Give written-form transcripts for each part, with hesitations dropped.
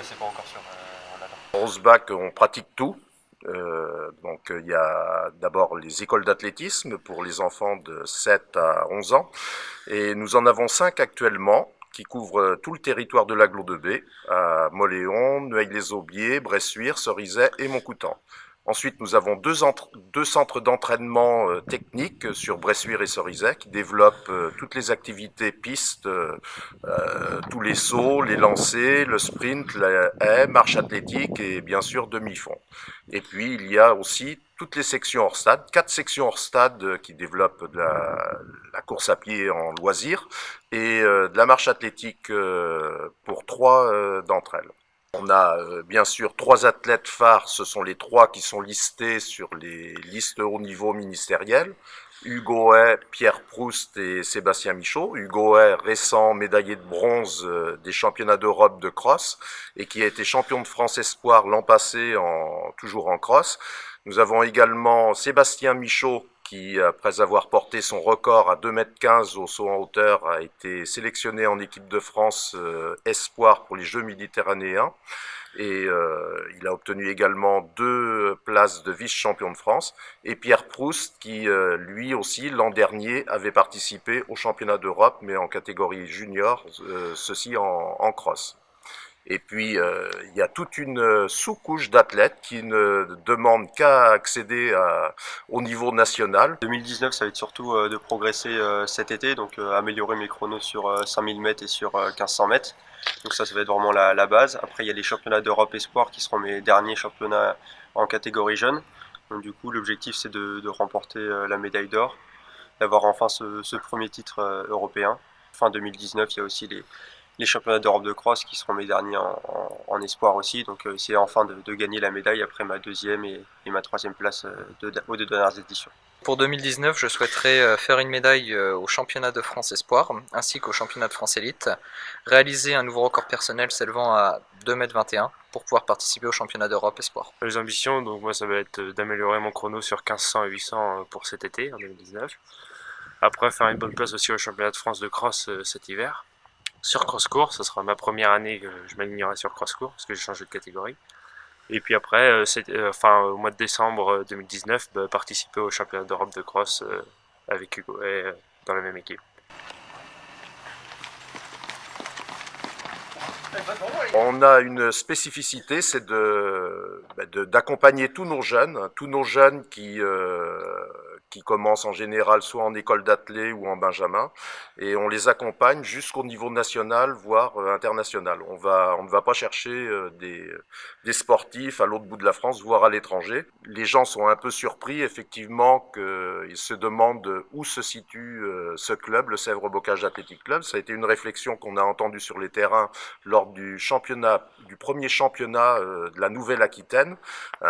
c'est pas encore sûr en Latin. Rosbach, on pratique tout. Donc il y a d'abord les écoles d'athlétisme pour les enfants de 7 à 11 ans et nous en avons 5 actuellement qui couvrent tout le territoire de l'Agglo de Baie, à Moléon, Nueil-les-Aubiers, Bressuire, Cerizay et Montcoutan. Ensuite, nous avons deux centres d'entraînement techniques sur Bressuire et Cerizay qui développent toutes les activités pistes, tous les sauts, les lancers, le sprint, la haie, marche athlétique et bien sûr demi-fond. Et puis, il y a aussi toutes les sections hors stade, 4 sections hors stade qui développent la course à pied en loisir et de la marche athlétique pour 3 d'entre elles. On a bien sûr 3 athlètes phares, ce sont les 3 qui sont listés sur les listes haut niveau ministérielles. Hugo Hay, Pierre Proust et Sébastien Michaud. Hugo Hay, récent médaillé de bronze des championnats d'Europe de cross et qui a été champion de France espoir l'an passé toujours en cross. Nous avons également Sébastien Michaud qui, après avoir porté son record à 2,15 m au saut en hauteur, a été sélectionné en équipe de France espoir pour les Jeux méditerranéens. Et il a obtenu également 2 places de vice-champion de France. Et Pierre Proust, qui lui aussi, l'an dernier, avait participé au championnat d'Europe, mais en catégorie junior, ceci en cross. Et puis, il y a toute une sous-couche d'athlètes qui ne demandent qu'à accéder au niveau national. 2019, ça va être surtout de progresser cet été, donc améliorer mes chronos sur 5000 mètres et sur 1500 mètres. Donc ça va être vraiment la base. Après, il y a les championnats d'Europe Espoir qui seront mes derniers championnats en catégorie jeune. Donc du coup, l'objectif, c'est de remporter la médaille d'or, d'avoir enfin ce premier titre européen. Fin 2019, il y a aussi les championnats d'Europe de cross qui seront mes derniers en espoir aussi. Donc essayer enfin de gagner la médaille après ma deuxième et ma troisième place aux 2 dernières éditions. Pour 2019, je souhaiterais faire une médaille au championnat de France Espoir ainsi qu'au championnat de France Élite, réaliser un nouveau record personnel s'élevant à 2,21 m pour pouvoir participer au championnat d'Europe Espoir. Les ambitions, donc moi ça va être d'améliorer mon chrono sur 1500 et 800 pour cet été en 2019. Après faire une bonne place aussi au championnat de France de cross cet hiver. Sur cross-court, ce sera ma première année que je m'alignerai sur cross-court parce que j'ai changé de catégorie. Et puis après, au mois de décembre 2019, participer au championnat d'Europe de cross avec Hugo et dans la même équipe. On a une spécificité, c'est d'accompagner tous nos jeunes qui commencent en général soit en école d'athlé ou en benjamin, et on les accompagne jusqu'au niveau national, voire international. On ne va pas chercher des sportifs à l'autre bout de la France, voire à l'étranger. Les gens sont un peu surpris, effectivement, qu'ils se demandent où se situe ce club, le Sèvres Bocage Athletic Club. Ça a été une réflexion qu'on a entendue sur les terrains lors du premier championnat de la Nouvelle-Aquitaine.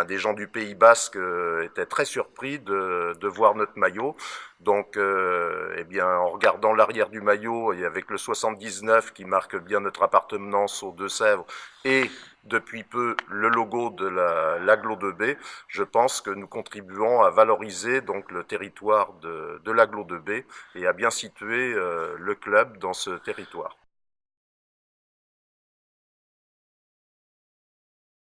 Des gens du Pays Basque étaient très surpris de voir notre maillot. Donc, eh bien, en regardant l'arrière du maillot et avec le 79 qui marque bien notre appartenance aux Deux-Sèvres et depuis peu le logo de l'Agglo de Baie, je pense que nous contribuons à valoriser donc le territoire de l'Agglo de Baie et à bien situer le club dans ce territoire.